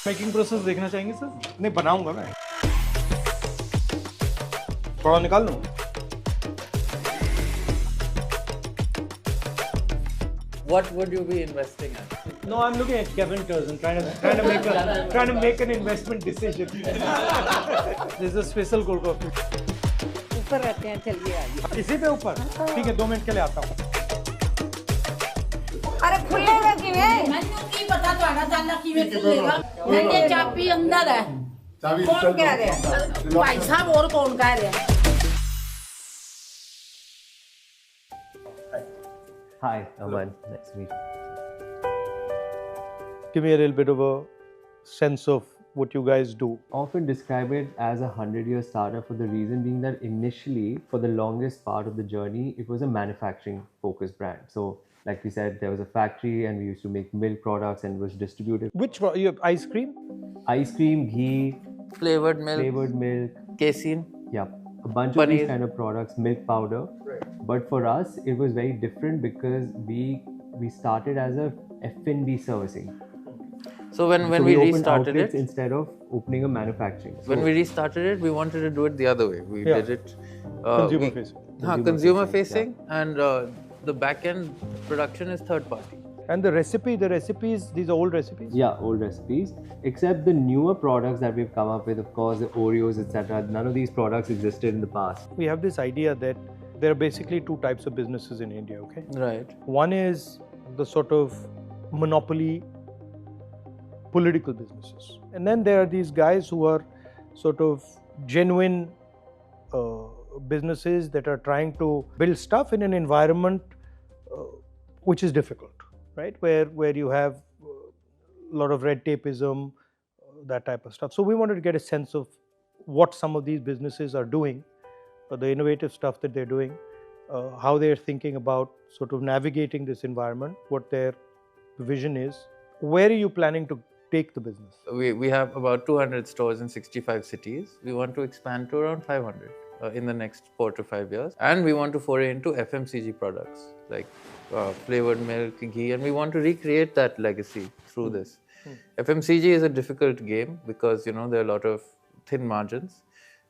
Making process देखना चाहेंगे sir? नहीं बनाऊंगा मैं, थोड़ा निकाल लूं। What would you be investing in? No, I'm looking at Kevin Turson, trying to make an investment decision. This is a special cold coffee. ऊपर रहते हैं, चलिए आइए। इसी पे ऊपर? ठीक है, 2 मिनट के लिए आता हूँ। अरे खुलेगा किवें? मैंने की पता तो जाना किवें खुलेगा। मैंने चाबी अंदर है। कौन कह रहे हैं? भाई साहब और कौन कह रहे हैं? Hi, Aman. Nice to meet you. Give me a little bit of a sense of what you guys do. Often describe it as a 100-year startup for the reason being that initially, for the longest part of the journey, it was a manufacturing-focused brand. So, like we said, there was a factory and we used to make milk products and it was distributed. Which you have ice cream? Ice cream, ghee, Flavored milk, casein. yeah, a bunch of these kind of products, milk powder. But for us, it was very different because we started as a F&B servicing. So when So we opened restarted outlets it, instead of opening a manufacturing. when we restarted it, we wanted to do it the other way. We Yeah. did it Consumer facing. consumer facing, and the back end production is third party. And the recipes, these are old recipes? Yeah, old recipes. Except the newer products that we've come up with, of course, the Oreos, etc. None of these products existed in the past. We have this idea that there are basically 2 types of businesses in India, okay? Right. One is the sort of monopoly political businesses. And then there are these guys who are sort of genuine businesses that are trying to build stuff in an environment which is difficult, right? Where you have a lot of red tapeism, that type of stuff. So we wanted to get a sense of what some of these businesses are doing, the innovative stuff that they're doing, how they're thinking about sort of navigating this environment, what their vision is. Where are you planning to take the business? We have about 200 stores in 65 cities. We want to expand to around 500 in the next 4 to 5 years. And we want to foray into FMCG products like flavored milk, ghee, and we want to recreate that legacy through this. FMCG is a difficult game because, there are a lot of thin margins,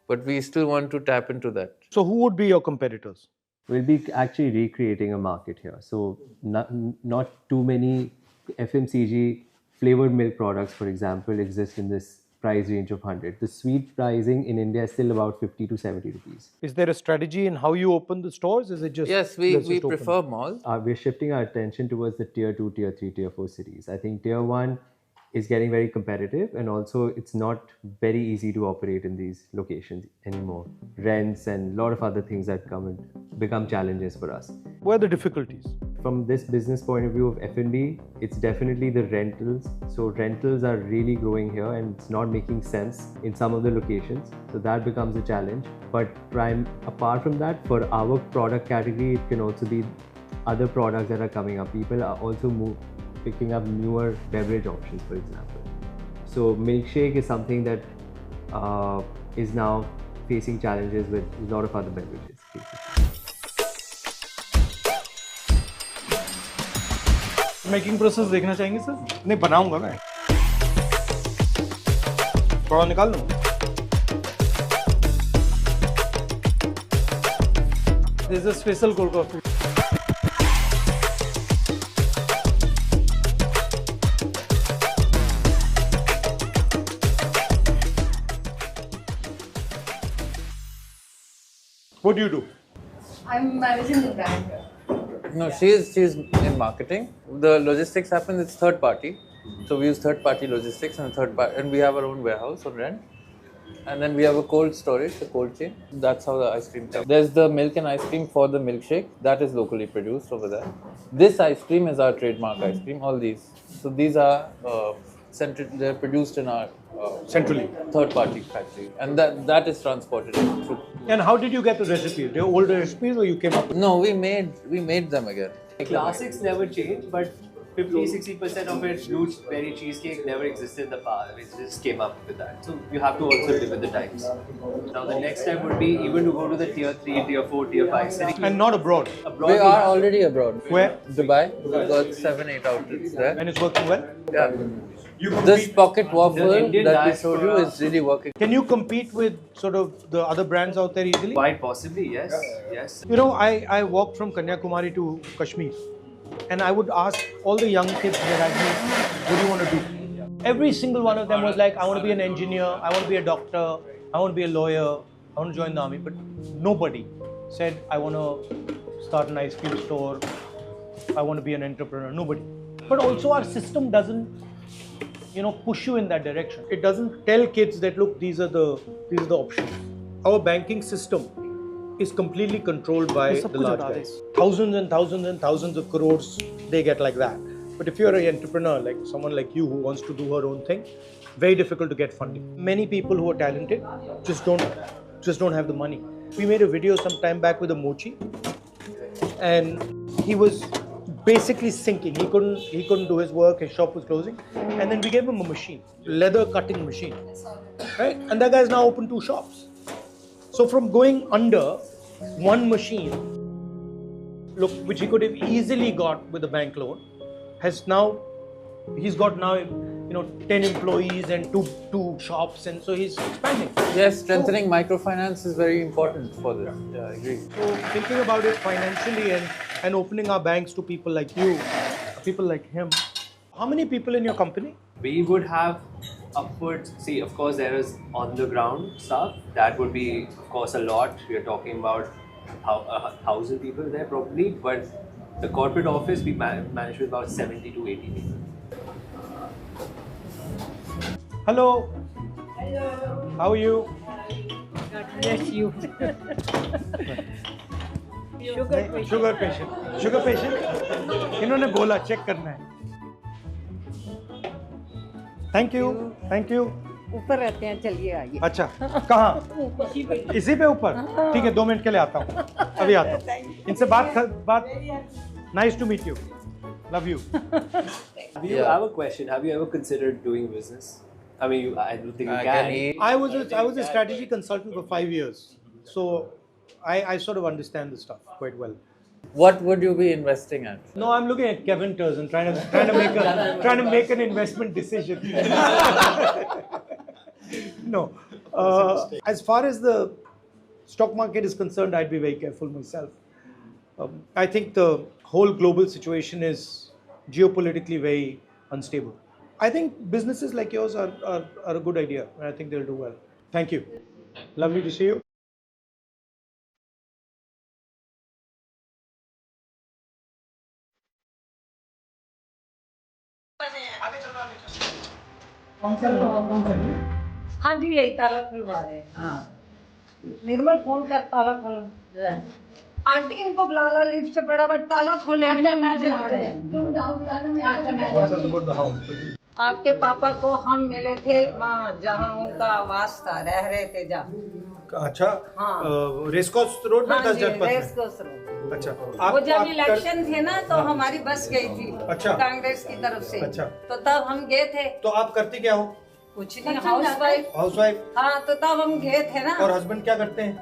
but we still want to tap into that. So who would be your competitors? We'll be actually recreating a market here. So not too many FMCG flavored milk products, for example, exist in this price range of 100. The sweet pricing in India is still about 50 to 70 rupees. Is there a strategy in how you open the stores? Is it just Yes, we prefer malls. We're shifting our attention towards the tier 2, tier 3, tier 4 cities. I think tier 1 is getting very competitive, and also it's not very easy to operate in these locations anymore. Rents and a lot of other things that come and become challenges for us. Where are the difficulties? From this business point of view of F&B, it's definitely the rentals. So rentals are really growing here and it's not making sense in some of the locations. So that becomes a challenge. But apart from that, for our product category, it can also be other products that are coming up. People are also picking up newer beverage options, for example. So milkshake is something that is now facing challenges with a lot of other beverages. Making process देखना चाहेंगे sir? नहीं बनाऊंगा मैं, थोड़ा निकाल लूं। This is a special cold coffee. What do you do? I'm managing the brand here. No, she's in marketing. The logistics happens, it's third party. So we use third party logistics and we have our own warehouse on rent. And then we have a cold storage, the cold chain. That's how the ice cream comes. There's the milk and ice cream for the milkshake. That is locally produced over there. This ice cream is our trademark ice cream, all these. So these are they're produced in our Centrally. third party factory. And that is transported through. And how did you get the recipes? They're old recipes or you came up with? No, we made them again. Classics never change, but 50-60% of it, blue berry cheesecake never existed in the past. It just came up with that. So you have to also live with the times. Now the next step would be even to go to the tier 3, tier 4, tier 5. And not abroad. We are already abroad. Where? Dubai. We've got 7-8 outlets there. And it's working well? Yeah. You This compete, pocket waffle Indian that we showed you diaspora- is really working. can you compete with sort of the other brands out there easily? Quite possibly, yes. Yes. You know, I walked from Kanyakumari to Kashmir, and I would ask all the young kids that I meet, what do you want to do? Every single one of them was like, I want to be an engineer, I want to be a doctor, I want to be a lawyer, I want to join the army. But nobody said, I want to start an ice cream store, I want to be an entrepreneur. Nobody. But also our system doesn't, you know, push you in that direction. It doesn't tell kids that, look, these are the options. Our banking system is completely controlled by the large guys. Thousands and thousands and thousands of crores they get like that. But if you're an entrepreneur, like someone like you who wants to do her own thing, very difficult to get funding. Many people who are talented just don't have the money. We made a video some time back with a mochi, and he was basically sinking. He couldn't do his work. His shop was closing, and then we gave him a machine, leather cutting machine, right? And that guy's now opened 2 shops. So from going under one machine, look, which he could have easily got with a bank loan, he's got now, you know, 10 employees and two shops, and so he's expanding. Yes, strengthening microfinance is very important for this. Yeah, I agree. So thinking about it financially and opening our banks to people like you, people like him. How many people in your company? We would have upwards, see, of course, there is on the ground stuff. That would be, of course, a lot. We are talking about 1,000 people there probably, but the corporate office we manage with about 70 to 80 people. Hello. Hello. How are you? God bless you. Sugar patient इन्होंने बोला check करना है. Thank you. ऊपर रहते हैं, चलिए आइए. अच्छा, कहाँ? इसी पे ऊपर. ठीक है, 2 मिनट के लिए आता हूँ. अभी आता हूँ. इनसे बात. Nice to meet you. Love you. I have a question. Have you ever considered doing business? I mean, I don't think you can. I was a strategy consultant for 5 years, so I sort of understand this stuff quite well. What would you be investing at? No, I'm looking at Kevin Turson, trying to make an investment decision. No, as far as the stock market is concerned, I'd be very careful myself. I think the whole global situation is geopolitically very unstable. I think businesses like yours are a good idea, and I think they'll do well. Thank you. Lovely to see you. हाँ जी, यही ताला खुलवा रहे हैं. हाँ. निर्मल phone कर, ताला खोल. आंटी इनको बुला लो, लिफ्ट से फटाफट ताला खोले. आपके पापा को हम मिले थे वहाँ जहाँ उनका आवास था, रह रहे थे जहाँ. अच्छा. हाँ. रेसकोर्स रोड में 10 जनपद में. Racecourse road. अच्छा. वो जब इलेक्शन थे ना, तो हमारी बस गई थी. अच्छा. कांग्रेस की तरफ से. अच्छा. तो तब हम गए थे. तो आप करते क्या हो? कुछ नहीं, हाउसवाइफ. हाँ, तो तब हम गए थे ना. और हस्बैंड क्या करते हैं?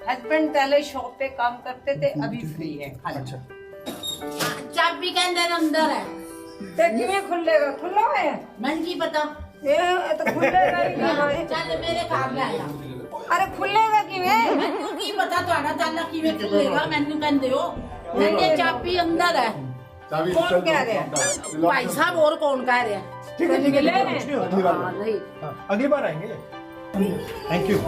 हस्बैंड पहले शॉप पे काम करते थे, अभी फ्री है. अच्छा. चाबी के अंदर है. ते किवें खुलेगा? खुला है. मन की पता. ये तो खुलेगा ही नहीं. चल मेरे काम में आया. अरे खुलेगा किवें? मैनू की पता ਤੁਹਾਡਾ ਤਾਲਾ ਕਿਵੇਂ ਖੁੱਲੇਗਾ? ਮੈਨੂੰ ਕਹਿੰਦੇ ਹੋ मेरी चाबी अंदर है. कौन कह रहे हैं? भाई साहब और कौन कह रहे हैं? ठीक है, निकले कुछ नहीं होता. हाँ, नहीं. अगली बार आएंगे. Thank you.